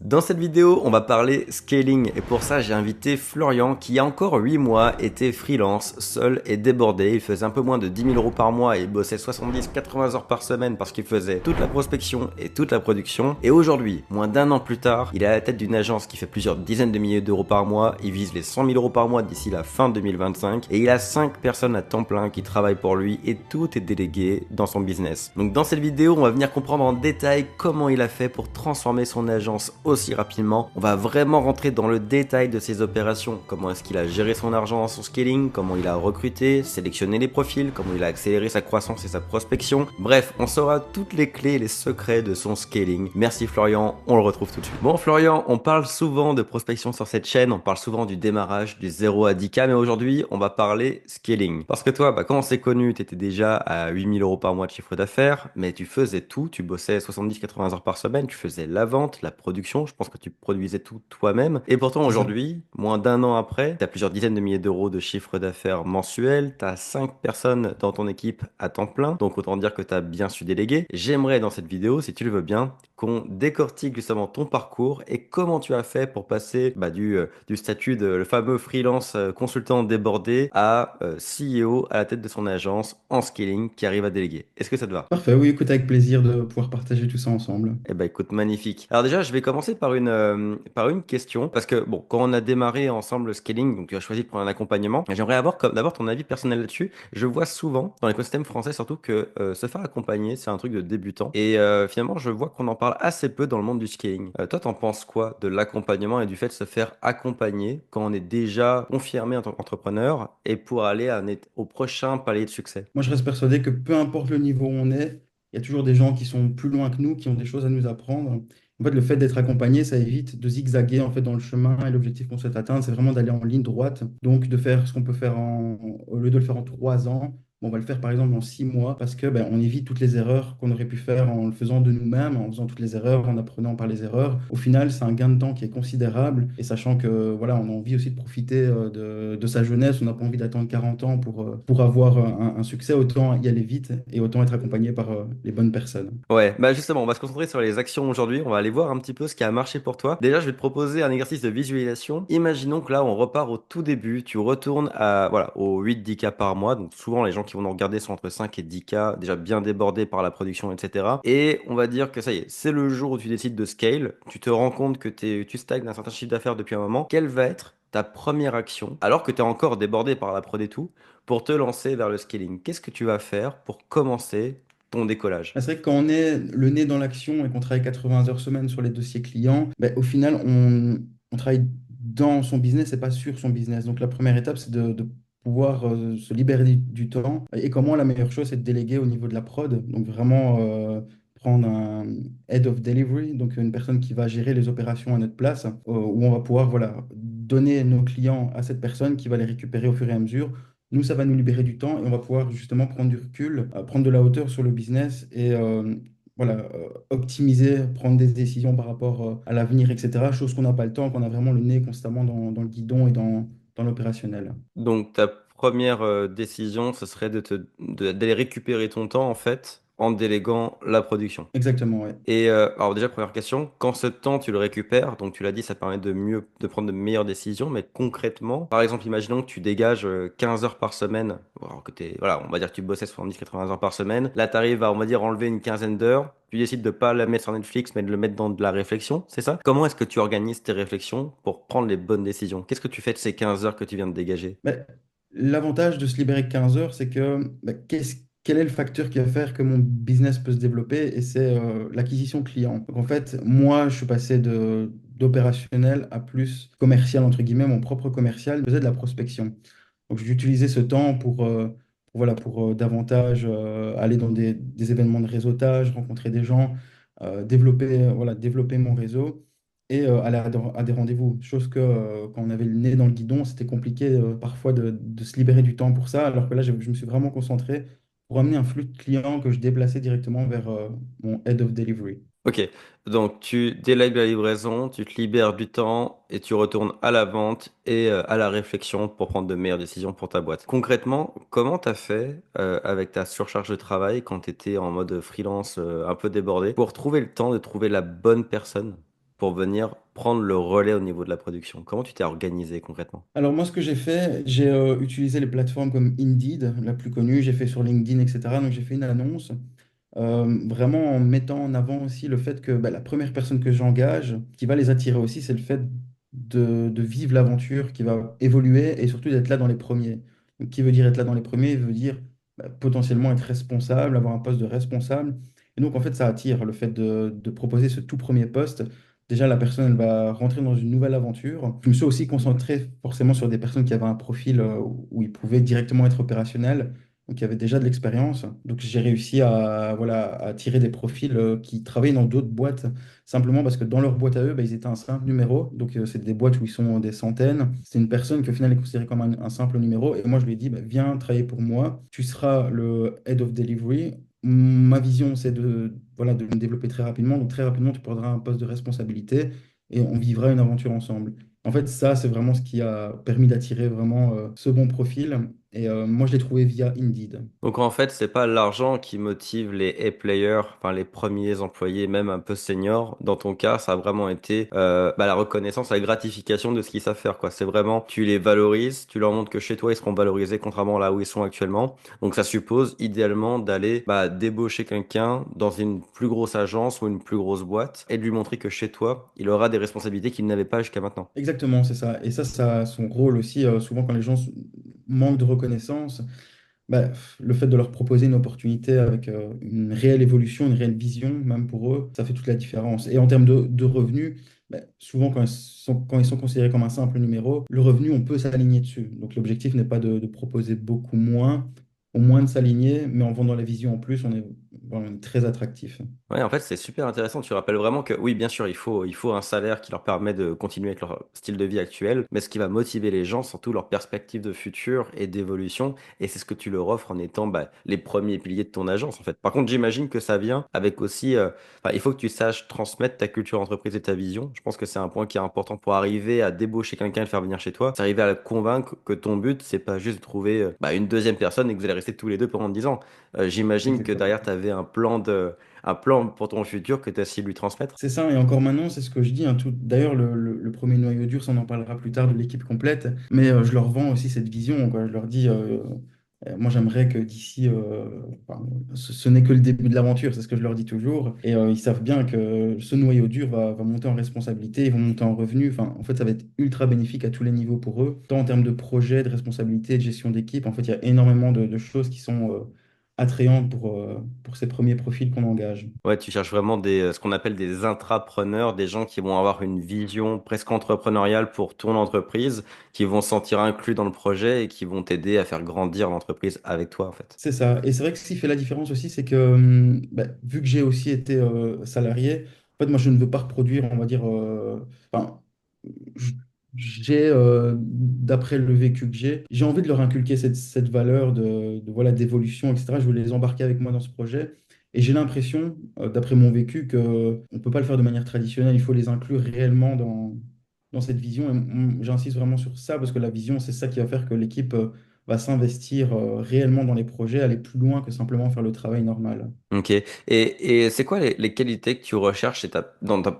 Dans cette vidéo, on va parler scaling et pour ça, j'ai invité Florian qui, il y a encore 8 mois, était freelance, seul et débordé. Il faisait un peu moins de 10 000 euros par mois et il bossait 70-80 heures par semaine parce qu'il faisait toute la prospection et toute la production. Et aujourd'hui, moins d'un an plus tard, il est à la tête d'une agence qui fait plusieurs dizaines de milliers d'euros par mois. Il vise les 100 000 euros par mois d'ici la fin 2025 et il a 5 personnes à temps plein qui travaillent pour lui et tout est délégué dans son business. Donc dans cette vidéo, on va venir comprendre en détail comment il a fait pour transformer son agence aussi rapidement. On va vraiment rentrer dans le détail de ses opérations, comment est-ce qu'il a géré son argent dans son scaling, comment il a recruté, sélectionné les profils, comment il a accéléré sa croissance et sa prospection. Bref, on saura toutes les clés et les secrets de son scaling. Merci Florian, on le retrouve tout de suite. Bon Florian, on parle souvent de prospection sur cette chaîne, on parle souvent du démarrage du 0 à 10K, mais aujourd'hui on va parler scaling. Parce que toi, quand on s'est connu, tu étais déjà à 8 000 euros par mois de chiffre d'affaires, mais tu faisais tout, tu bossais 70-80 heures par semaine, tu faisais la vente, la production, je pense que tu produisais tout toi-même. Et pourtant C'est ça. aujourd'hui, moins d'un an après, tu as plusieurs dizaines de milliers d'euros de chiffre d'affaires mensuel, tu as 5 personnes dans ton équipe à temps plein, donc autant dire que tu as bien su déléguer. J'aimerais dans cette vidéo, si tu le veux bien, qu'on décortique justement ton parcours et comment tu as fait pour passer du statut de le fameux freelance consultant débordé à CEO à la tête de son agence en scaling qui arrive à déléguer. Est-ce que ça te va? Parfait, oui, écoute, avec plaisir de pouvoir partager tout ça ensemble. Eh ben écoute, magnifique. Alors déjà, je vais commencer par une question, parce que bon, quand on a démarré ensemble le scaling, donc tu as choisi de prendre un accompagnement, et j'aimerais avoir comme d'abord ton avis personnel là-dessus. Je vois souvent, dans l'écosystème français surtout, que se faire accompagner, c'est un truc de débutant. Et finalement, je vois qu'on en parle assez peu dans le monde du scaling. Toi, t'en penses quoi de l'accompagnement et du fait de se faire accompagner quand on est déjà confirmé en tant qu'entrepreneur et pour aller au prochain palier de succès? Moi, je reste persuadé que peu importe le niveau où on est, il y a toujours des gens qui sont plus loin que nous, qui ont des choses à nous apprendre. En fait, le fait d'être accompagné, ça évite de zigzaguer en fait dans le chemin et l'objectif qu'on souhaite atteindre, c'est vraiment d'aller en ligne droite. Donc, de faire ce qu'on peut faire au lieu de le faire en 3 ans, on va le faire par exemple en 6 mois parce que on évite toutes les erreurs qu'on aurait pu faire en le faisant de nous-mêmes, en faisant toutes les erreurs, en apprenant par les erreurs. Au final, c'est un gain de temps qui est considérable et sachant que voilà, on a envie aussi de profiter de sa jeunesse, on n'a pas envie d'attendre 40 ans pour avoir un succès, autant y aller vite et autant être accompagné par les bonnes personnes. Ouais, bah justement, on va se concentrer sur les actions aujourd'hui. On va aller voir un petit peu ce qui a marché pour toi. Déjà, je vais te proposer un exercice de visualisation. Imaginons que là, on repart au tout début. Tu retournes au 8-10K par mois. Donc, souvent, les gens qui vont nous regarder sont entre 5 et 10K, déjà bien débordés par la production, etc. Et on va dire que ça y est, c'est le jour où tu décides de scale. Tu te rends compte que tu stagnes d'un certain chiffre d'affaires depuis un moment. Quelle va être ta première action, alors que tu es encore débordé par la prod et tout, pour te lancer vers le scaling? Qu'est-ce que tu vas faire pour commencer ton décollage? C'est vrai que quand on est le nez dans l'action et qu'on travaille 80 heures semaine sur les dossiers clients, au final, on travaille dans son business et pas sur son business. Donc la première étape, c'est de pouvoir se libérer du temps. Et comment la meilleure chose, c'est de déléguer au niveau de la prod. Donc vraiment prendre un head of delivery, donc une personne qui va gérer les opérations à notre place, où on va pouvoir voilà, donner nos clients à cette personne qui va les récupérer au fur et à mesure. Nous, ça va nous libérer du temps et on va pouvoir justement prendre du recul, prendre de la hauteur sur le business et voilà, optimiser, prendre des décisions par rapport à l'avenir, etc. Chose qu'on n'a pas le temps, qu'on a vraiment le nez constamment dans le guidon et dans l'opérationnel. Donc ta première décision, ce serait d'aller récupérer ton temps en fait en déléguant la production. Exactement, ouais. Et alors déjà première question, quand ce temps tu le récupères, donc tu l'as dit, ça permet de prendre de meilleures décisions, mais concrètement, par exemple, imaginons que tu dégages 15 heures par semaine, alors voilà, on va dire que tu bossais 70-80 heures par semaine, là tu arrives à, on va dire, enlever une quinzaine d'heures, tu décides de pas la mettre sur Netflix, mais de le mettre dans de la réflexion, c'est ça? Comment est-ce que tu organises tes réflexions pour prendre les bonnes décisions? Qu'est-ce que tu fais de ces 15 heures que tu viens de dégager? L'avantage de se libérer 15 heures, c'est que quel est le facteur qui va faire que mon business peut se développer? Et c'est l'acquisition client. Donc en fait, moi, je suis passé d'opérationnel à plus commercial, entre guillemets, mon propre commercial, je faisais de la prospection. Donc j'ai utilisé ce temps voilà, pour davantage aller dans des événements de réseautage, rencontrer des gens, développer mon réseau et aller à des rendez-vous. Chose que quand on avait le nez dans le guidon, c'était compliqué parfois de se libérer du temps pour ça, alors que là, je me suis vraiment concentré pour amener un flux de clients que je déplaçais directement vers mon head of delivery. Ok, donc tu délègues la livraison, tu te libères du temps et tu retournes à la vente et à la réflexion pour prendre de meilleures décisions pour ta boîte. Concrètement, comment tu as fait avec ta surcharge de travail quand tu étais en mode freelance un peu débordé pour trouver le temps de trouver la bonne personne? pour venir prendre le relais au niveau de la production? Comment tu t'es organisé concrètement? Alors moi, ce que j'ai fait, j'ai utilisé les plateformes comme Indeed, la plus connue, j'ai fait sur LinkedIn, etc. Donc j'ai fait une annonce, vraiment en mettant en avant aussi le fait que bah, la première personne que j'engage, qui va les attirer aussi, c'est le fait de vivre l'aventure, qui va évoluer et surtout d'être là dans les premiers. Donc, qui veut dire être là dans les premiers, veut dire bah, potentiellement être responsable, avoir un poste de responsable. Et donc en fait, ça attire le fait de proposer ce tout premier poste. Déjà, la personne, elle va rentrer dans une nouvelle aventure. Je me suis aussi concentré forcément sur des personnes qui avaient un profil où ils pouvaient directement être opérationnels, donc il y avait déjà de l'expérience. Donc j'ai réussi à, voilà, à tirer des profils qui travaillaient dans d'autres boîtes, simplement parce que dans leur boîte à eux, bah, ils étaient un simple numéro. Donc c'est des boîtes où ils sont des centaines. C'est une personne qui au final est considérée comme un simple numéro. Et moi, je lui ai dit, bah, viens travailler pour moi. Tu seras le head of delivery. Ma vision, c'est de, voilà, de me développer très rapidement. Donc très rapidement, tu prendras un poste de responsabilité et on vivra une aventure ensemble. En fait, ça, c'est vraiment ce qui a permis d'attirer vraiment ce bon profil. Et moi, je l'ai trouvé via Indeed. Donc en fait, c'est pas l'argent qui motive les A-players, enfin les premiers employés, même un peu seniors. Dans ton cas, ça a vraiment été la reconnaissance, la gratification de ce qu'ils savent faire, quoi. C'est vraiment, tu les valorises, tu leur montres que chez toi, ils seront valorisés contrairement à là où ils sont actuellement. Donc ça suppose idéalement d'aller débaucher quelqu'un dans une plus grosse agence ou une plus grosse boîte et de lui montrer que chez toi, il aura des responsabilités qu'il n'avait pas jusqu'à maintenant. Exactement, c'est ça. Et ça a son rôle aussi, souvent quand les gens manquent de reconnaissance, bah, le fait de leur proposer une opportunité avec une réelle évolution, une réelle vision, même pour eux, ça fait toute la différence. Et en termes de revenus, bah, souvent quand ils sont considérés comme un simple numéro, le revenu, on peut s'aligner dessus. Donc l'objectif n'est pas de proposer beaucoup moins, au moins de s'aligner, mais en vendant la vision en plus, on est très attractif. Ouais, en fait, c'est super intéressant. Tu rappelles vraiment que oui, bien sûr, il faut un salaire qui leur permet de continuer avec leur style de vie actuel, mais ce qui va motiver les gens, surtout leur perspective de futur et d'évolution, et c'est ce que tu leur offres en étant les premiers piliers de ton agence, en fait. Par contre, j'imagine que ça vient avec aussi, il faut que tu saches transmettre ta culture entreprise et ta vision. Je pense que c'est un point qui est important pour arriver à débaucher quelqu'un et le faire venir chez toi. C'est arriver à le convaincre que ton but, c'est pas juste de trouver une deuxième personne et que vous allez rester tous les deux pendant 10 ans. J'imagine que derrière, Exactement. tu avais un plan pour ton futur que tu as essayé de lui transmettre? C'est ça, et encore maintenant, c'est ce que je dis, hein, d'ailleurs, le premier noyau dur, ça on en parlera plus tard de l'équipe complète, mais je leur vends aussi cette vision, quoi. Je leur dis, moi j'aimerais que d'ici, enfin, ce n'est que le début de l'aventure, c'est ce que je leur dis toujours, et ils savent bien que ce noyau dur va monter en responsabilité, ils vont monter en revenus, enfin, en fait, ça va être ultra bénéfique à tous les niveaux pour eux, tant en termes de projet, de responsabilité, de gestion d'équipe, en fait, il y a énormément de choses qui sont attrayantes pour ces premiers profils qu'on engage. Ouais, tu cherches vraiment ce qu'on appelle des intrapreneurs, des gens qui vont avoir une vision presque entrepreneuriale pour ton entreprise, qui vont se sentir inclus dans le projet et qui vont t'aider à faire grandir l'entreprise avec toi, en fait. C'est ça. Et c'est vrai que ce qui fait la différence aussi, c'est que bah, vu que j'ai aussi été salarié, en fait, moi, je ne veux pas reproduire, on va dire, enfin, j- d'après le vécu que j'ai envie de leur inculquer cette valeur voilà, d'évolution, etc. Je veux les embarquer avec moi dans ce projet. Et j'ai l'impression, d'après mon vécu, qu'on ne peut pas le faire de manière traditionnelle. Il faut les inclure réellement dans cette vision. Et j'insiste vraiment sur ça, parce que la vision, c'est ça qui va faire que l'équipe va s'investir réellement dans les projets, aller plus loin que simplement faire le travail normal. Ok. Et c'est quoi les qualités que tu recherches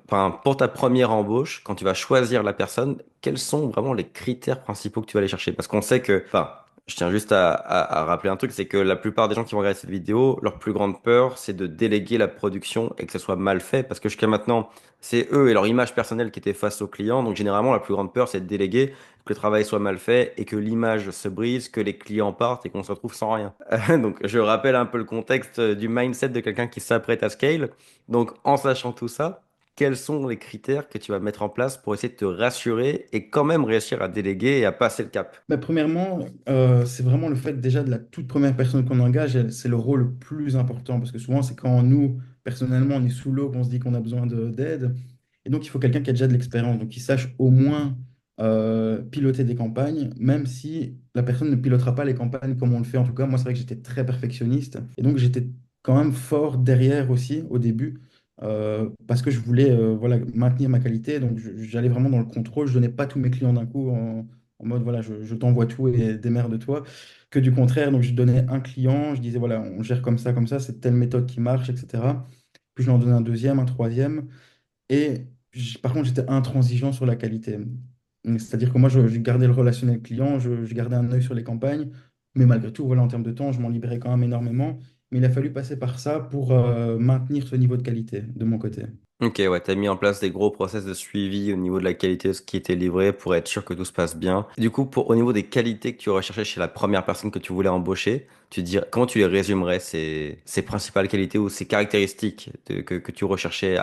enfin, pour ta première embauche, quand tu vas choisir la personne, quels sont vraiment les critères principaux que tu vas aller chercher? Parce qu'on sait que, enfin, je tiens juste à rappeler un truc, c'est que la plupart des gens qui vont regarder cette vidéo, leur plus grande peur, c'est de déléguer la production et que ce soit mal fait, parce que jusqu'à maintenant, c'est eux et leur image personnelle qui étaient face aux clients. Donc généralement, la plus grande peur, c'est de déléguer, que le travail soit mal fait et que l'image se brise, que les clients partent et qu'on se retrouve sans rien. Donc, je rappelle un peu le contexte du mindset de quelqu'un qui s'apprête à scale. Donc, en sachant tout ça, quels sont les critères que tu vas mettre en place pour essayer de te rassurer et quand même réussir à déléguer et à passer le cap? Bah, premièrement, c'est vraiment le fait déjà de la toute première personne qu'on engage, c'est le rôle le plus important parce que souvent c'est quand nous, personnellement, on est sous l'eau qu'on se dit qu'on a besoin d'aide. Et donc il faut quelqu'un qui a déjà de l'expérience, donc qui sache au moins piloter des campagnes, même si la personne ne pilotera pas les campagnes comme on le fait. En tout cas, moi c'est vrai que j'étais très perfectionniste et donc j'étais quand même fort derrière aussi au début. Parce que je voulais voilà, maintenir ma qualité, donc j'allais vraiment dans le contrôle, je donnais pas tous mes clients d'un coup en mode voilà, je t'envoie tout et démerde-toi, que du contraire. Donc je donnais un client, je disais voilà, on gère comme ça, c'est telle méthode qui marche, etc. Puis je lui en donnais un deuxième, un troisième. Et Par contre, j'étais intransigeant sur la qualité. C'est-à-dire que moi, je gardais le relationnel client, je gardais un œil sur les campagnes, mais malgré tout, voilà, en termes de temps, je m'en libérais quand même énormément. Mais il a fallu passer par ça pour maintenir ce niveau de qualité de mon côté. Ok, ouais, t'as mis en place des gros process de suivi au niveau de la qualité de ce qui était livré pour être sûr que tout se passe bien. Du coup, au niveau des qualités que tu recherchais chez la première personne que tu voulais embaucher, comment tu les résumerais, ces principales qualités ou ces caractéristiques que tu recherchais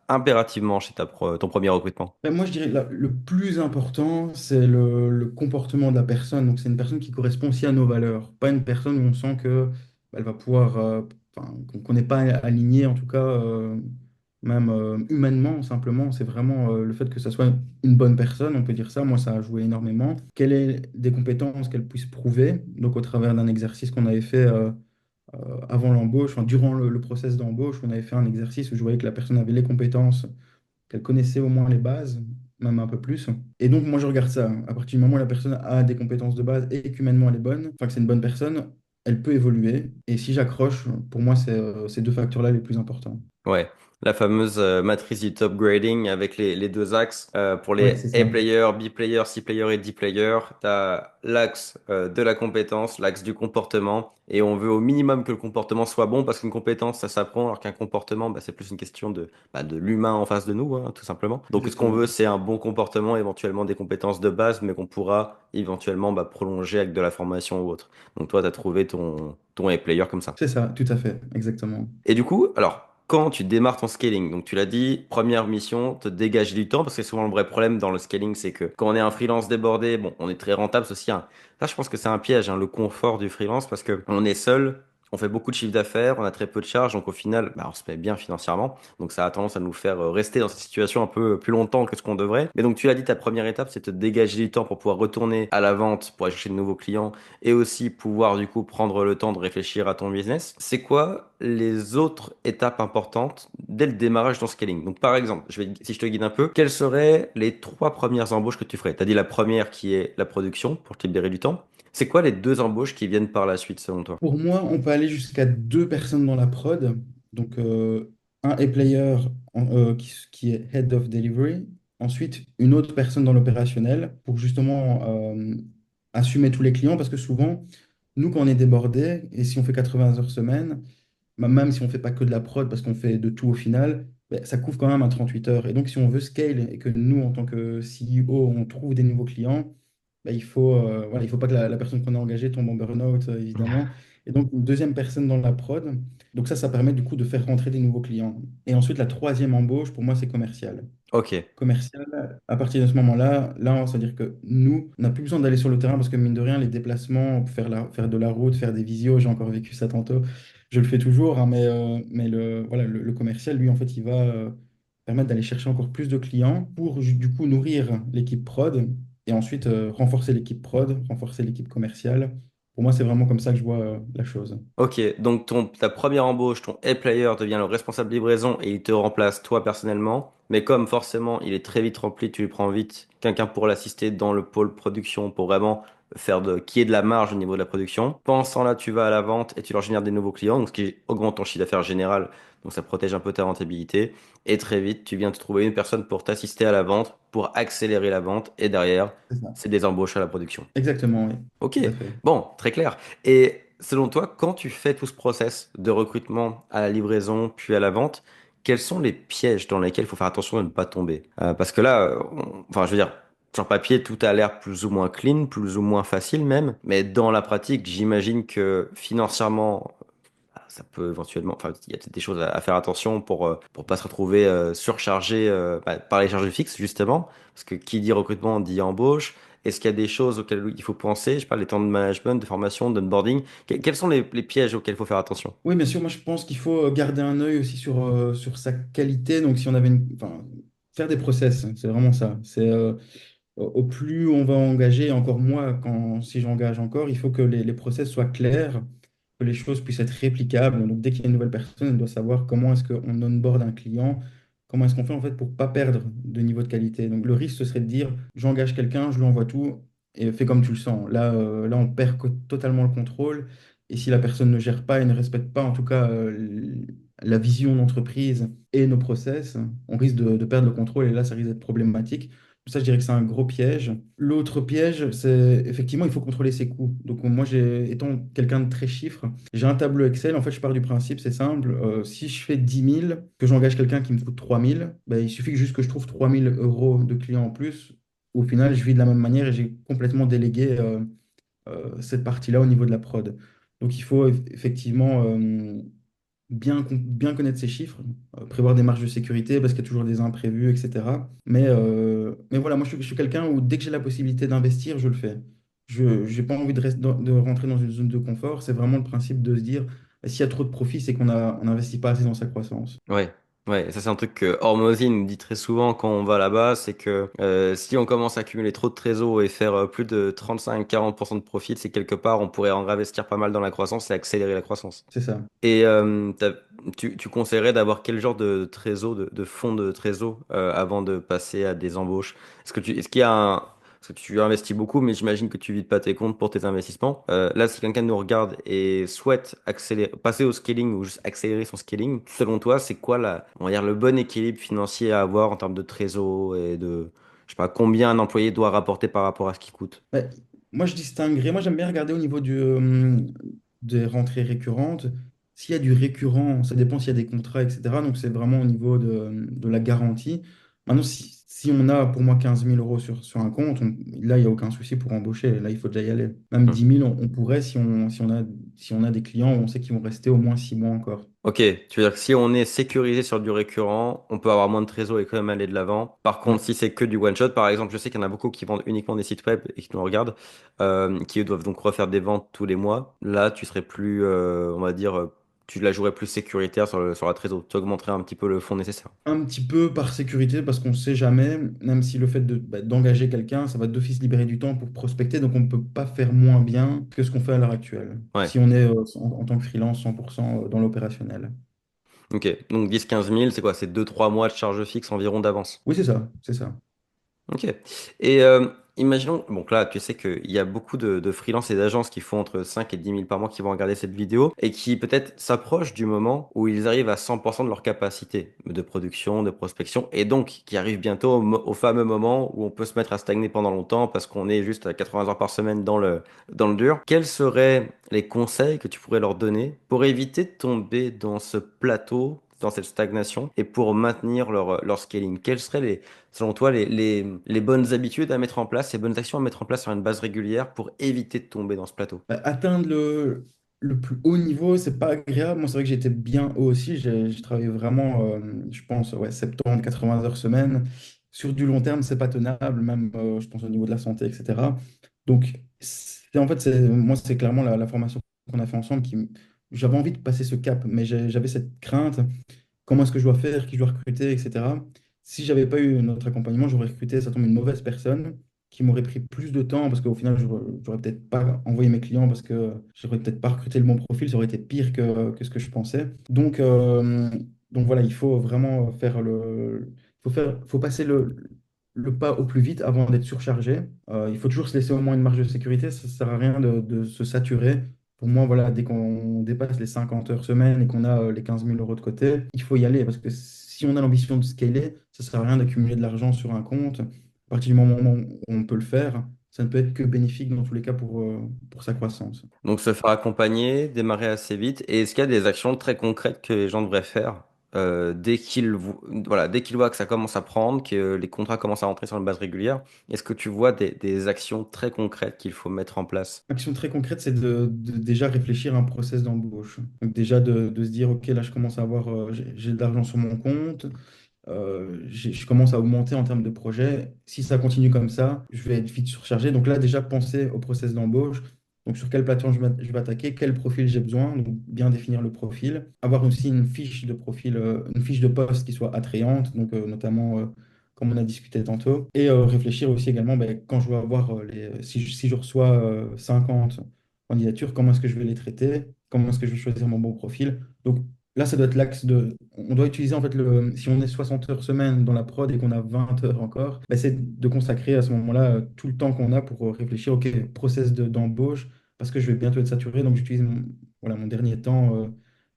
impérativement chez ton premier recrutement? Ben, moi, je dirais le plus important, c'est le comportement de la personne. Donc, c'est une personne qui correspond aussi à nos valeurs. Pas une personne où on sent que elle va pouvoir, enfin, qu'on n'est pas aligné, en tout cas, même humainement, simplement. C'est vraiment le fait que ça soit une bonne personne, on peut dire ça. Moi, ça a joué énormément. Quelles est des compétences qu'elle puisse prouver, donc au travers d'un exercice qu'on avait fait avant l'embauche, enfin, durant le process d'embauche, on avait fait un exercice où je voyais que la personne avait les compétences qu'elle connaissait au moins les bases, même un peu plus. Et donc, moi, je regarde ça. À partir du moment où la personne a des compétences de base et qu'humainement elle est bonne, enfin que c'est une bonne personne, elle peut évoluer. Et si j'accroche, pour moi, c'est ces deux facteurs-là les plus importants. Ouais, la fameuse matrice du top grading avec les deux axes. Pour Oui, les c'est A ça. players, B players, C players et D players, tu as l'axe de la compétence, l'axe du comportement. Et on veut au minimum que le comportement soit bon parce qu'une compétence, ça s'apprend, alors qu'un comportement, bah, c'est plus une question de l'humain en face de nous, hein, tout simplement. Donc ce qu'on veut, Exactement. c'est un bon comportement, éventuellement des compétences de base, mais qu'on pourra éventuellement prolonger avec de la formation ou autre. Donc toi, tu as trouvé ton A player comme ça. C'est ça, tout à fait, exactement. Et du coup, alors, quand tu démarres ton scaling, donc tu l'as dit, première mission, te dégager du temps, parce que souvent le vrai problème dans le scaling, c'est que quand on est un freelance débordé, bon, on est très rentable, ceci, ça, je pense que c'est un piège, hein, le confort du freelance, parce que on est seul, on fait beaucoup de chiffre d'affaires, on a très peu de charges, donc au final, bah, on se met bien financièrement, donc ça a tendance à nous faire rester dans cette situation un peu plus longtemps que ce qu'on devrait. Mais donc tu l'as dit, ta première étape, c'est te dégager du temps pour pouvoir retourner à la vente, pour aller chercher de nouveaux clients, et aussi pouvoir du coup prendre le temps de réfléchir à ton business. C'est quoi les autres étapes importantes dès le démarrage dans scaling? Donc par exemple, si je te guide un peu, quelles seraient les trois premières embauches que tu ferais? Tu as dit la première qui est la production pour te libérer du temps. C'est quoi les deux embauches qui viennent par la suite selon toi? Pour moi, on peut aller jusqu'à deux personnes dans la prod. Donc, un A-player qui est Head of Delivery. Ensuite, une autre personne dans l'opérationnel pour justement assumer tous les clients. Parce que souvent, nous, quand on est débordé, et si on fait 80 heures semaine, même si on ne fait pas que de la prod, parce qu'on fait de tout au final, ben, ça couvre quand même à 38 heures. Et donc, si on veut scale et que nous, en tant que CEO, on trouve des nouveaux clients, ben, voilà, il faut pas que la personne qu'on a engagée tombe en burn-out, évidemment. Et donc, une deuxième personne dans la prod. Donc, ça permet du coup de faire rentrer des nouveaux clients. Et ensuite, la troisième embauche, pour moi, c'est commercial. Ok. Commercial, à partir de ce moment-là, c'est-à-dire que nous, on n'a plus besoin d'aller sur le terrain parce que mine de rien, les déplacements, faire de la route, faire des visios, j'ai encore vécu ça tantôt, je le fais toujours, hein, mais voilà, le commercial, lui, en fait, il va permettre d'aller chercher encore plus de clients pour du coup nourrir l'équipe prod et ensuite renforcer l'équipe prod, renforcer l'équipe commerciale. Pour moi, c'est vraiment comme ça que je vois la chose. Ok, donc ta première embauche, ton A-player devient le responsable de livraison et il te remplace toi personnellement. Mais comme forcément il est très vite rempli, tu lui prends vite quelqu'un pour l'assister dans le pôle production pour vraiment qu'il y ait de la marge au niveau de la production. Pendant ce temps-là, tu vas à la vente et tu leur génères des nouveaux clients, donc ce qui augmente ton chiffre d'affaires général, donc ça protège un peu ta rentabilité. Et très vite, tu viens te trouver une personne pour t'assister à la vente, pour accélérer la vente et derrière, C'est ça. c'est des embauches à la production. Exactement, oui. Ok, Tout à fait. bon, très clair. Et selon toi, quand tu fais tout ce process de recrutement à la livraison puis à la vente, quels sont les pièges dans lesquels il faut faire attention de ne pas tomber? Parce que là, enfin, je veux dire, sur papier, tout a l'air plus ou moins clean, plus ou moins facile même, mais dans la pratique, j'imagine que financièrement, ça peut éventuellement, enfin, il y a peut-être des choses à faire attention pour pas se retrouver surchargé par les charges fixes, justement. Parce que qui dit recrutement dit embauche. Est-ce qu'il y a des choses auxquelles il faut penser? Je sais pas, les temps de management, de formation, d'onboarding. Quels sont les pièges auxquels il faut faire attention? Oui, bien sûr, moi je pense qu'il faut garder un œil aussi sur sa qualité. Donc, si on avait enfin, faire des process, hein, c'est vraiment ça. C'est au plus on va engager, encore moi, si j'engage encore, il faut que les process soient clairs, que les choses puissent être réplicables. Donc, dès qu'il y a une nouvelle personne, elle doit savoir comment est-ce qu'on onboard un client, comment est-ce qu'on fait en fait pour pas perdre de niveau de qualité. Donc, le risque, ce serait de dire, j'engage quelqu'un, je lui envoie tout et fais comme tu le sens. Là, on perd totalement le contrôle. Et si la personne ne gère pas et ne respecte pas, en tout cas, la vision d'entreprise et nos process, on risque de perdre le contrôle et là, ça risque d'être problématique. Ça, je dirais que c'est un gros piège. L'autre piège, c'est effectivement, il faut contrôler ses coûts. Donc, moi, étant quelqu'un de très chiffre, j'ai un tableau Excel. En fait, je pars du principe, c'est simple. Si je fais 10 000, que j'engage quelqu'un qui me coûte 3 000, ben, il suffit juste que je trouve 3 000 € de clients en plus. Au final, je vis de la même manière et j'ai complètement délégué cette partie-là au niveau de la prod. Donc, il faut effectivement bien connaître ses chiffres, prévoir des marges de sécurité parce qu'il y a toujours des imprévus, etc. Mais voilà, moi, je suis quelqu'un où dès que j'ai la possibilité d'investir, je le fais. Je n'ai pas envie de rentrer dans une zone de confort. C'est vraiment le principe de se dire, s'il y a trop de profit, c'est on n'investit pas assez dans sa croissance. Ouais, ouais, ça c'est un truc que Hormozy nous dit très souvent quand on va là-bas, c'est que si on commence à accumuler trop de trésors et faire plus de 35-40% de profit, c'est quelque part on pourrait en réinvestir pas mal dans la croissance et accélérer la croissance. C'est ça. Et tu conseillerais d'avoir quel genre de trésor, de fonds de trésor avant de passer à des embauches? Est-ce qu'il y a un, parce que tu investis beaucoup, mais j'imagine que tu vides pas tes comptes pour tes investissements. Là, si quelqu'un nous regarde et souhaite accélérer, passer au scaling ou juste accélérer son scaling, selon toi, c'est quoi on va dire le bon équilibre financier à avoir en termes de trésor et de, je sais pas, combien un employé doit rapporter par rapport à ce qu'il coûte? Ouais, moi, je distinguerais. Moi, j'aime bien regarder au niveau des rentrées récurrentes. S'il y a du récurrent, ça dépend s'il y a des contrats, etc. Donc, c'est vraiment au niveau de la garantie. Maintenant, si on a pour moi 15 000 € sur un compte, là, il n'y a aucun souci pour embaucher. Là, il faut déjà y aller. Même 10 000, on pourrait si on a des clients où on sait qu'ils vont rester au moins 6 mois encore. Ok, tu veux dire que si on est sécurisé sur du récurrent, on peut avoir moins de trésor et quand même aller de l'avant. Par contre, Ouais. si c'est que du one shot, par exemple, je sais qu'il y en a beaucoup qui vendent uniquement des sites web et qui nous regardent, qui eux doivent donc refaire des ventes tous les mois. Là, tu serais plus, on va dire, tu la jouerais plus sécuritaire sur la trésor. Tu augmenterais un petit peu le fonds nécessaire. Un petit peu par sécurité, parce qu'on ne sait jamais, même si le fait d'engager quelqu'un, ça va d'office libérer du temps pour prospecter, donc on ne peut pas faire moins bien que ce qu'on fait à l'heure actuelle, Ouais. si on est en tant que freelance 100% dans l'opérationnel. Ok. Donc 10-15 000, c'est quoi? C'est 2-3 mois de charge fixe environ d'avance. Oui, c'est ça, c'est ça. Ok. Et imaginons, donc là, tu sais qu'il y a beaucoup de freelances et d'agences qui font entre 5 et 10 000 par mois qui vont regarder cette vidéo et qui peut-être s'approchent du moment où ils arrivent à 100% de leur capacité de production, de prospection et donc qui arrivent bientôt au fameux moment où on peut se mettre à stagner pendant longtemps parce qu'on est juste à 80 heures par semaine dans le dur. Quels seraient les conseils que tu pourrais leur donner pour éviter de tomber dans ce plateau, dans cette stagnation et pour maintenir leur scaling? Quels seraient selon toi, les bonnes habitudes à mettre en place, les bonnes actions à mettre en place sur une base régulière pour éviter de tomber dans ce plateau? Atteindre le plus haut niveau, c'est pas agréable. Moi, c'est vrai que j'étais bien haut aussi. J'ai travaillé vraiment, je pense, ouais, 70, 80 heures semaine. Sur du long terme, c'est pas tenable, même, je pense, au niveau de la santé, etc. Donc, en fait, moi, c'est clairement la formation qu'on a fait ensemble j'avais envie de passer ce cap, mais j'avais cette crainte. Comment est-ce que je dois faire, qui je dois recruter, etc. Si j'avais pas eu notre accompagnement, j'aurais recruté, ça tombe, une mauvaise personne qui m'aurait pris plus de temps parce qu'au final, j'aurais peut-être pas envoyé mes clients parce que j'aurais peut-être pas recruté le bon profil, ça aurait été pire que ce que je pensais. Donc voilà, il faut vraiment faut passer le pas au plus vite avant d'être surchargé. Il faut toujours se laisser au moins une marge de sécurité, ça sert à rien de se saturer. Pour moi, voilà, dès qu'on dépasse les 50 heures semaine et qu'on a les 15 000 € de côté, il faut y aller parce que si on a l'ambition de scaler, ça ne sert à rien d'accumuler de l'argent sur un compte. À partir du moment où on peut le faire, ça ne peut être que bénéfique dans tous les cas pour sa croissance. Donc se faire accompagner, démarrer assez vite. Et est-ce qu'il y a des actions très concrètes que les gens devraient faire voilà, dès qu'ils voient que ça commence à prendre, que les contrats commencent à rentrer sur une base régulière? Est-ce que tu vois des actions très concrètes qu'il faut mettre en place? Action très concrète, c'est de déjà réfléchir à un process d'embauche. Donc déjà de se dire, OK, là, je commence à avoir, j'ai de l'argent sur mon compte, je commence à augmenter en termes de projet. Si ça continue comme ça, je vais être vite surchargé. Donc là, déjà, penser au process d'embauche. Donc sur quelle plateforme je vais attaquer, quel profil j'ai besoin, donc bien définir le profil. Avoir aussi une fiche de profil, une fiche de poste qui soit attrayante, donc notamment comme on a discuté tantôt. Et réfléchir aussi également, ben, quand je vais avoir si je reçois 50 candidatures, comment est-ce que je vais les traiter, comment est-ce que je vais choisir mon bon profil. Donc là, ça doit être l'axe de. On doit utiliser en fait si on est 60 heures semaine dans la prod et qu'on a 20 heures encore, bah, c'est de consacrer à ce moment-là tout le temps qu'on a pour réfléchir, OK, process d'embauche, parce que je vais bientôt être saturé, donc j'utilise voilà, mon dernier temps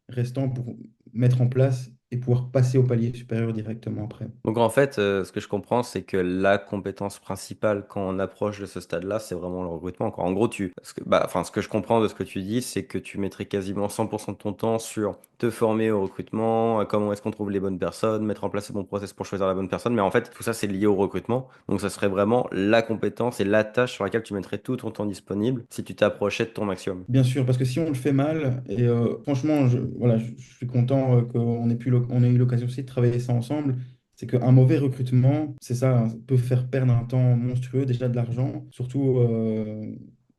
restant pour mettre en place et pouvoir passer au palier supérieur directement après. Donc en fait, ce que je comprends, c'est que la compétence principale quand on approche de ce stade-là, c'est vraiment le recrutement, quoi. En gros, ce que je comprends de ce que tu dis, c'est que tu mettrais quasiment 100% de ton temps sur te former au recrutement, comment est-ce qu'on trouve les bonnes personnes, mettre en place le bon process pour choisir la bonne personne. Mais en fait, tout ça, c'est lié au recrutement. Donc ça serait vraiment la compétence et la tâche sur laquelle tu mettrais tout ton temps disponible si tu t'approchais de ton maximum. Bien sûr, parce que si on le fait mal, et franchement, voilà, je suis content qu'on ait on ait eu l'occasion aussi de travailler ça ensemble, c'est qu'un mauvais recrutement, c'est ça, hein, peut faire perdre un temps monstrueux, déjà de l'argent, surtout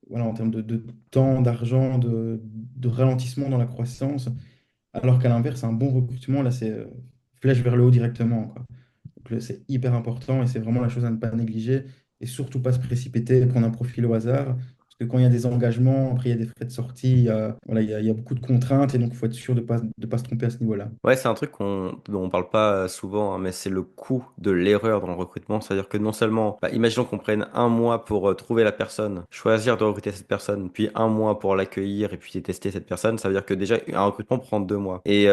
voilà, en termes de temps, d'argent, de ralentissement dans la croissance, alors qu'à l'inverse, un bon recrutement, là, c'est flèche vers le haut directement, quoi. Donc, c'est hyper important et c'est vraiment la chose à ne pas négliger et surtout pas se précipiter et prendre un profil au hasard. Parce que quand il y a des engagements, après il y a des frais de sortie, voilà, il y a beaucoup de contraintes et donc il faut être sûr de pas se tromper à ce niveau-là. Ouais, c'est un truc dont on parle pas souvent, hein, mais c'est le coût de l'erreur dans le recrutement. C'est-à-dire que non seulement, imaginons qu'on prenne un mois pour trouver la personne, choisir de recruter cette personne, puis un mois pour l'accueillir et puis tester cette personne, ça veut dire que déjà un recrutement prend 2 mois. Et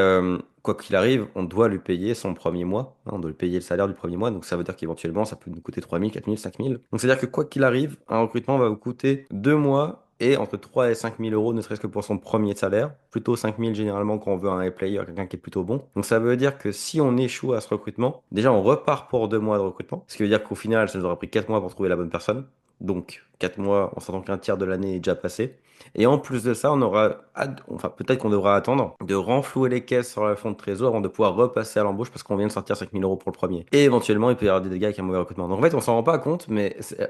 quoi qu'il arrive, on doit lui payer son premier mois, hein, on doit lui payer le salaire du premier mois, donc ça veut dire qu'éventuellement ça peut nous coûter 3 000, 4 000, 5 000. Donc c'est-à-dire que quoi qu'il arrive, un recrutement va vous coûter 2 mois et entre 3 et 5 000 euros, ne serait-ce que pour son premier salaire. Plutôt 5 000 généralement quand on veut un high player, quelqu'un qui est plutôt bon. Donc ça veut dire que si on échoue à ce recrutement, déjà on repart pour 2 mois de recrutement. Ce qui veut dire qu'au final, ça nous aura pris 4 mois pour trouver la bonne personne. Donc 4 mois, en s'entend qu'un tiers de l'année est déjà passé. Et en plus de ça, enfin peut-être qu'on devra attendre de renflouer les caisses sur le fonds de trésor avant de pouvoir repasser à l'embauche parce qu'on vient de sortir 5 000 euros pour le premier. Et éventuellement, il peut y avoir des dégâts avec un mauvais recrutement. Donc en fait, on s'en rend pas compte,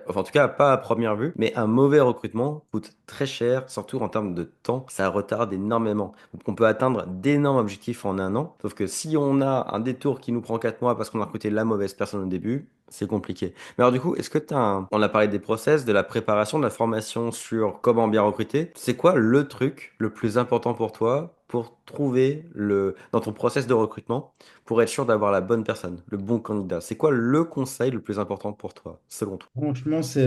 enfin en tout cas pas à première vue, mais un mauvais recrutement coûte très cher, surtout en termes de temps. Ça retarde énormément. Donc on peut atteindre d'énormes objectifs en un an. Sauf que si on a un détour qui nous prend 4 mois parce qu'on a recruté la mauvaise personne au début, c'est compliqué. Mais alors du coup, est-ce que on a parlé des process, de la préparation, de la formation sur comment bien recruter. C'est quoi le truc le plus important pour toi pour trouver dans ton process de recrutement, pour être sûr d'avoir la bonne personne, le bon candidat? C'est quoi le conseil le plus important pour toi, selon toi? Franchement, ça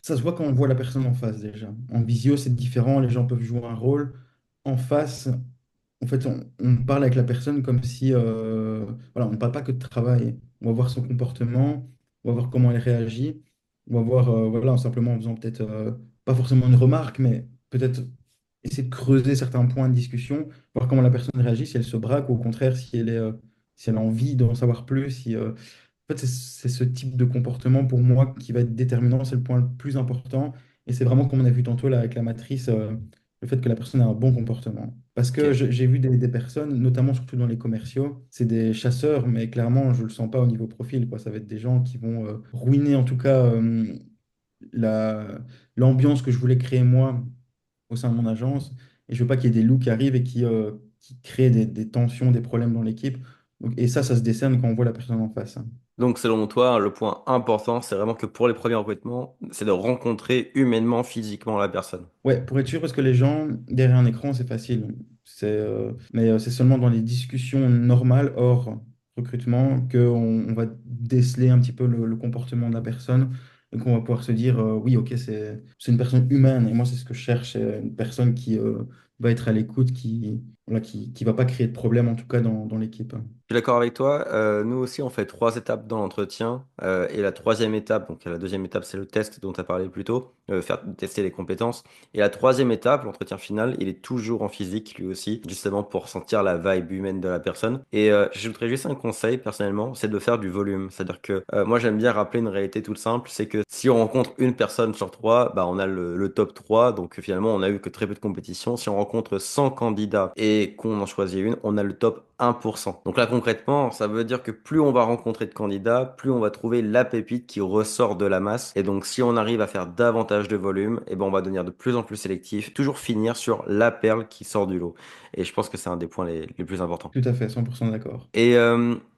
se voit quand on voit la personne en face déjà. En visio, c'est différent, les gens peuvent jouer un rôle. En face, en fait, on parle avec la personne comme si, voilà, on ne parle pas que de travail. On va voir son comportement, on va voir comment elle réagit, on va voir, voilà, simplement en faisant peut-être, pas forcément une remarque, mais peut-être essayer de creuser certains points de discussion, voir comment la personne réagit, si elle se braque ou au contraire, si elle a envie d'en savoir plus, en fait, c'est ce type de comportement pour moi qui va être déterminant, c'est le point le plus important. Et c'est vraiment comme on a vu tantôt là avec la matrice, le fait que la personne a un bon comportement. Parce que Ok. j'ai vu des personnes, notamment surtout dans les commerciaux, c'est des chasseurs, mais clairement, je le sens pas au niveau profil, quoi. Ça va être des gens qui vont ruiner en tout cas la, l'ambiance que je voulais créer moi au sein de mon agence. Et je veux pas qu'il y ait des loups qui arrivent et qui créent des tensions, des problèmes dans l'équipe. Et ça se décerne quand on voit la personne en face, hein. Donc selon toi, le point important, c'est vraiment que pour les premiers recrutements, c'est de rencontrer humainement, physiquement la personne. Ouais, pour être sûr, parce que les gens, derrière un écran, c'est facile. Mais c'est seulement dans les discussions normales, hors recrutement, qu'on on va déceler un petit peu le comportement de la personne et qu'on va pouvoir se dire, oui, ok, c'est une personne humaine. Et moi, c'est ce que je cherche, c'est une personne qui va être à l'écoute, voilà, qui va pas créer de problème, en tout cas, dans l'équipe. Je suis d'accord avec toi. Nous aussi, on fait 3 étapes dans l'entretien. Et la troisième étape, donc la deuxième étape, c'est le test dont tu as parlé plus tôt, faire tester les compétences. Et la troisième étape, l'entretien final, il est toujours en physique, lui aussi, justement pour sentir la vibe humaine de la personne. Et j'ajouterais juste un conseil, personnellement, c'est de faire du volume. C'est-à-dire que moi, j'aime bien rappeler une réalité toute simple, c'est que si on rencontre une personne sur trois, bah, on a le top 3. Donc finalement, on a eu que très peu de compétition. Si on rencontre 100 candidats et qu'on en choisit une, on a le top 1%. Donc là, concrètement, ça veut dire que plus on va rencontrer de candidats, plus on va trouver la pépite qui ressort de la masse. Et donc, si on arrive à faire davantage de volume, eh ben, on va devenir de plus en plus sélectif, toujours finir sur la perle qui sort du lot. Et je pense que c'est un des points les plus importants. Tout à fait, 100% d'accord. Et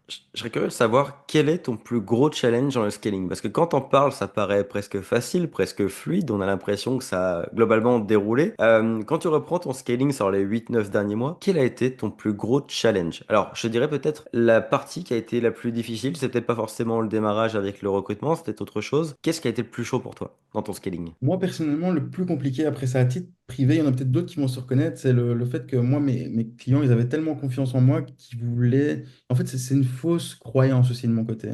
je serais curieux de savoir quel est ton plus gros challenge dans le scaling. Parce que quand on parle, ça paraît presque facile, presque fluide. On a l'impression que ça a globalement déroulé. Quand tu reprends ton scaling sur les 8, 9 derniers mois, quel a été ton plus gros challenge? Alors, je dirais peut-être la partie qui a été la plus difficile. C'est peut-être pas forcément le démarrage avec le recrutement, c'est peut-être autre chose. Qu'est-ce qui a été le plus chaud pour toi dans ton scaling? Moi, personnellement, le plus compliqué après ça, à titre privé, il y en a peut-être d'autres qui vont se reconnaître, c'est le fait que moi, mes clients, ils avaient tellement confiance en moi qu'ils voulaient... En fait, c'est une fausse croyance aussi de mon côté.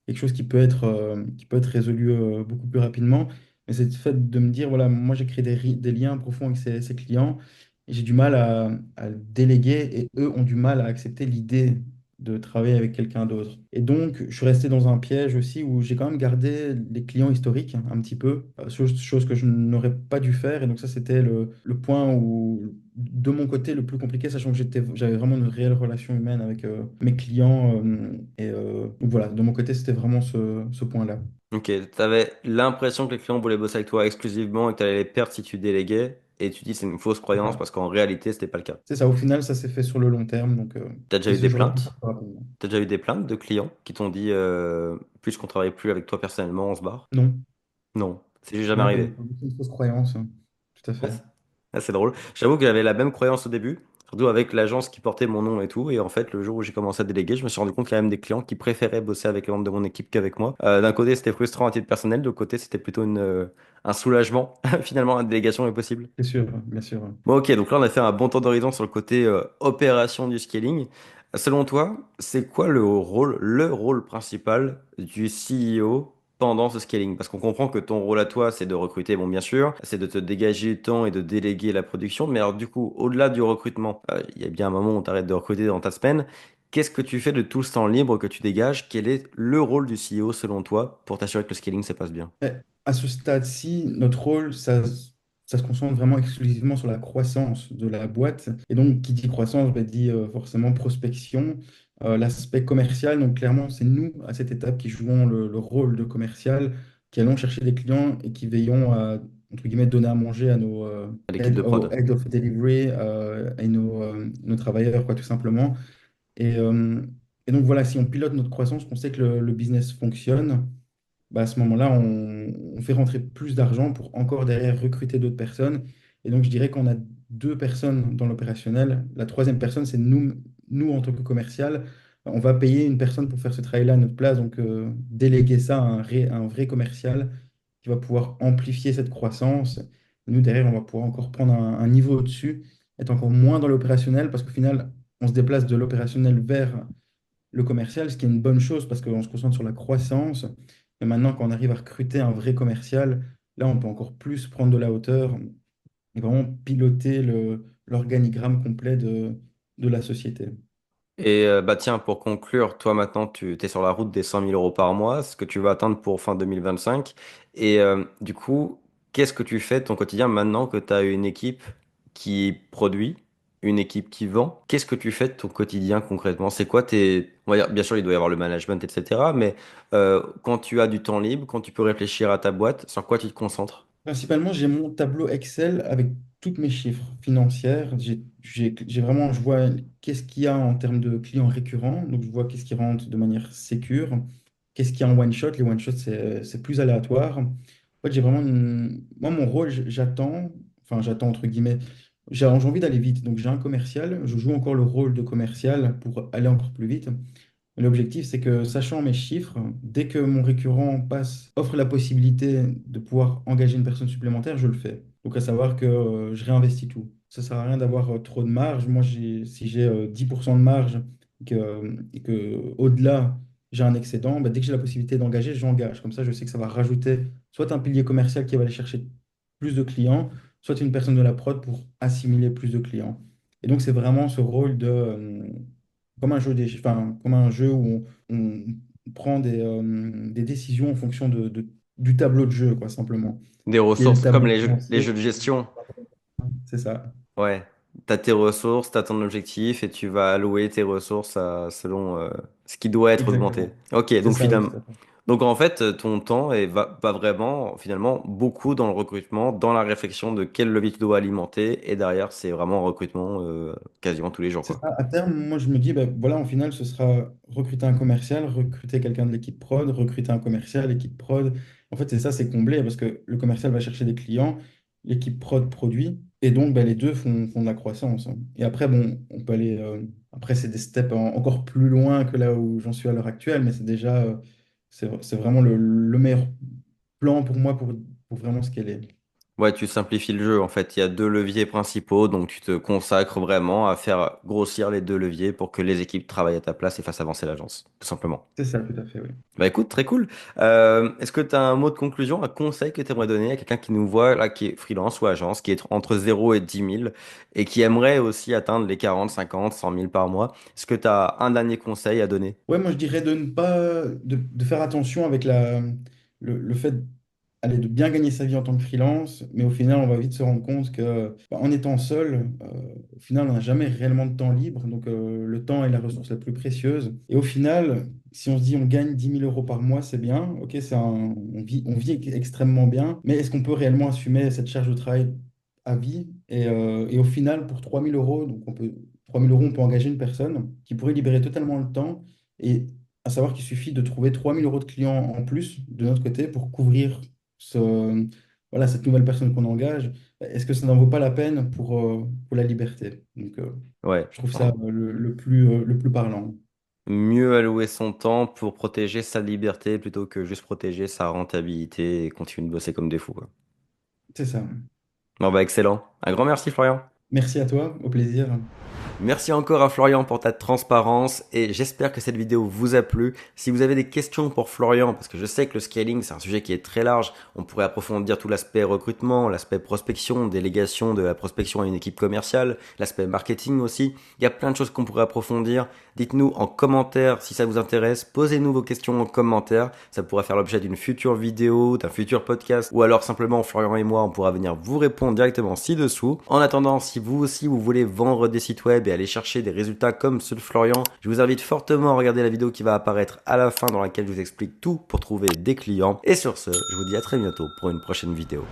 Quelque chose qui peut être résolu beaucoup plus rapidement. Mais c'est le fait de me dire, voilà, moi, j'ai créé des liens profonds avec ces clients et j'ai du mal à le déléguer et eux ont du mal à accepter l'idée de travailler avec quelqu'un d'autre. Et donc, je suis resté dans un piège aussi où j'ai quand même gardé les clients historiques un petit peu, chose que je n'aurais pas dû faire. Et donc ça, c'était le point où, de mon côté, le plus compliqué, sachant que j'avais vraiment une réelle relation humaine avec mes clients. Donc voilà, de mon côté, c'était vraiment ce point-là. Ok, t'avais l'impression que les clients voulaient bosser avec toi exclusivement et que t'allais les perdre si tu déléguais, et tu dis c'est une fausse C'est croyance ça. parce qu'en réalité, c'était pas le cas. C'est ça, au final, ça s'est fait sur le long terme. Donc, T'as déjà et eu des j'aurais pu le faire plaintes? plus rapidement. T'as déjà eu des plaintes de clients qui t'ont dit puisqu'on travaille plus avec toi personnellement, on se barre? Non, Non, c'est juste jamais non, pas du arrivé. tout. C'est une fausse croyance, hein. Tout à Ah, fait. c'est drôle. J'avoue que j'avais la même croyance au début, surtout avec l'agence qui portait mon nom et tout. Et en fait, le jour où j'ai commencé à déléguer, je me suis rendu compte qu'il y a même des clients qui préféraient bosser avec les membres de mon équipe qu'avec moi. D'un côté, c'était frustrant à titre personnel, de l'autre côté, c'était plutôt un soulagement. Finalement, la délégation est possible. C'est sûr, bien sûr. Bon, ok, donc là, on a fait un bon tour d'horizon sur le côté opération du scaling. Selon toi, c'est quoi le rôle principal du CEO pendant ce scaling? Parce qu'on comprend que ton rôle à toi, c'est de recruter, bon, bien sûr, c'est de te dégager du temps et de déléguer la production. Mais alors, du coup, au-delà du recrutement, il y a bien un moment où tu arrêtes de recruter dans ta semaine. Qu'est-ce que tu fais de tout ce temps libre que tu dégages? Quel est le rôle du CEO selon toi pour t'assurer que le scaling se passe bien? Mais à ce stade-ci, notre rôle, ça se concentre vraiment exclusivement sur la croissance de la boîte. Et donc, qui dit croissance, bah, dit forcément prospection, l'aspect commercial. Donc, clairement, c'est nous, à cette étape, qui jouons le rôle de commercial, qui allons chercher des clients et qui veillons à, entre guillemets, donner à manger à nos À l'équipe de au prod. head of delivery et nos travailleurs, quoi, tout simplement. Et, euh, et donc, voilà, si on pilote notre croissance, qu'on sait que le business fonctionne, bah, à ce moment-là, on fait rentrer plus d'argent pour encore derrière recruter d'autres personnes. Et donc, je dirais qu'on a deux personnes dans l'opérationnel. La troisième personne, c'est nous en tant que commercial. On va payer une personne pour faire ce travail-là à notre place. Donc, déléguer ça à un vrai commercial qui va pouvoir amplifier cette croissance. Nous, derrière, on va pouvoir encore prendre un niveau au-dessus, être encore moins dans l'opérationnel parce qu'au final, on se déplace de l'opérationnel vers le commercial, ce qui est une bonne chose parce qu'on se concentre sur la croissance. Mais maintenant, quand on arrive à recruter un vrai commercial, là, on peut encore plus prendre de la hauteur et vraiment piloter l'organigramme complet de la société. Et bah tiens, pour conclure, toi maintenant tu es sur la route des 100 000 euros par mois, ce que tu veux atteindre pour fin 2025. Et du coup, qu'est-ce que tu fais de ton quotidien maintenant que tu as une équipe qui produit, une équipe qui vend? Qu'est-ce que tu fais de ton quotidien concrètement? C'est quoi tes... On va dire, bien sûr, il doit y avoir le management, etc. Mais quand tu as du temps libre, quand tu peux réfléchir à ta boîte, sur quoi tu te concentres? Principalement, j'ai mon tableau Excel avec toutes mes chiffres financiers. J'ai vraiment, je vois qu'est-ce qu'il y a en termes de clients récurrents. Donc, je vois qu'est-ce qui rentre de manière sécure. Qu'est-ce qu'il y a en one shot. Les one shots, c'est plus aléatoire. En fait, j'ai vraiment moi, mon rôle, j'attends entre guillemets. J'ai envie d'aller vite. Donc, j'ai un commercial. Je joue encore le rôle de commercial pour aller encore plus vite. L'objectif, c'est que, sachant mes chiffres, dès que mon récurrent offre la possibilité de pouvoir engager une personne supplémentaire, je le fais. Donc, à savoir que je réinvestis tout. Ça ne sert à rien d'avoir trop de marge. Moi, si j'ai 10% de marge et que au-delà, j'ai un excédent, bah, dès que j'ai la possibilité d'engager, j'engage. Comme ça, je sais que ça va rajouter soit un pilier commercial qui va aller chercher plus de clients, soit une personne de la prod pour assimiler plus de clients. Et donc, c'est vraiment ce rôle comme un jeu, comme un jeu où on prend des décisions en fonction du tableau de jeu, quoi, simplement. Des Qui est le ressources, comme tableau les financier. jeux de gestion. C'est ça. Ouais, t'as tes ressources, t'as ton objectif et tu vas allouer tes ressources selon ce qui doit être augmenté. Exactement. Ok, C'est donc ça, oui, finalement, tout à fait. donc en fait, ton temps va vraiment, finalement, beaucoup dans le recrutement, dans la réflexion de quel levier tu dois alimenter et derrière, c'est vraiment recrutement quasiment tous les jours, C'est quoi. ça. À terme, moi, je me dis, ben, voilà, en final, ce sera recruter un commercial, recruter quelqu'un de l'équipe prod, recruter un commercial, équipe prod. En fait, c'est ça, c'est comblé parce que le commercial va chercher des clients, l'équipe prod produit, et donc ben, les deux font de la croissance, hein. Et après, bon, on peut aller. Après, c'est des steps encore plus loin que là où j'en suis à l'heure actuelle, mais c'est déjà, c'est vraiment le meilleur plan pour moi pour vraiment scaler. Ouais, tu simplifies le jeu. En fait, il y a deux leviers principaux, donc tu te consacres vraiment à faire grossir les deux leviers pour que les équipes travaillent à ta place et fassent avancer l'agence, tout simplement. C'est ça, tout à fait, oui. Bah écoute, très cool. Est-ce que tu as un mot de conclusion, un conseil que tu aimerais donner à quelqu'un qui nous voit, là, qui est freelance ou agence, qui est entre 0 et 10 000 et qui aimerait aussi atteindre les 40, 50, 100 000 par mois? Est-ce que tu as un dernier conseil à donner? Ouais, moi je dirais de ne pas, de faire attention avec le fait allez, de bien gagner sa vie en tant que freelance, mais au final, on va vite se rendre compte que en étant seul, au final, on n'a jamais réellement de temps libre. Donc, le temps est la ressource la plus précieuse. Et au final, si on se dit on gagne 10 000 € par mois, c'est bien. Ok, on vit extrêmement bien. Mais est-ce qu'on peut réellement assumer cette charge de travail à vie? Et au final, pour 3 000 €, donc 3 000 €, on peut engager une personne qui pourrait libérer totalement le temps. Et à savoir qu'il suffit de trouver 3 000 € de clients en plus de notre côté pour couvrir voilà, cette nouvelle personne qu'on engage, est-ce que ça n'en vaut pas la peine pour la liberté? Donc, Ouais. je trouve ça le plus parlant. Mieux allouer son temps pour protéger sa liberté plutôt que juste protéger sa rentabilité et continuer de bosser comme des fous, quoi. C'est ça. Bon bah excellent. Un grand merci Florian. Merci à toi, au plaisir. Merci encore à Florian pour ta transparence et j'espère que cette vidéo vous a plu. Si vous avez des questions pour Florian, parce que je sais que le scaling c'est un sujet qui est très large, on pourrait approfondir tout l'aspect recrutement, l'aspect prospection, délégation de la prospection à une équipe commerciale, l'aspect marketing aussi. Il y a plein de choses qu'on pourrait approfondir. Dites-nous en commentaire si ça vous intéresse, posez-nous vos questions en commentaire. Ça pourra faire l'objet d'une future vidéo, d'un futur podcast ou alors simplement Florian et moi on pourra venir vous répondre directement ci-dessous. En attendant, si vous aussi vous voulez vendre des sites web et aller chercher des résultats comme ceux de Florian, je vous invite fortement à regarder la vidéo qui va apparaître à la fin dans laquelle je vous explique tout pour trouver des clients. Et sur ce, je vous dis à très bientôt pour une prochaine vidéo.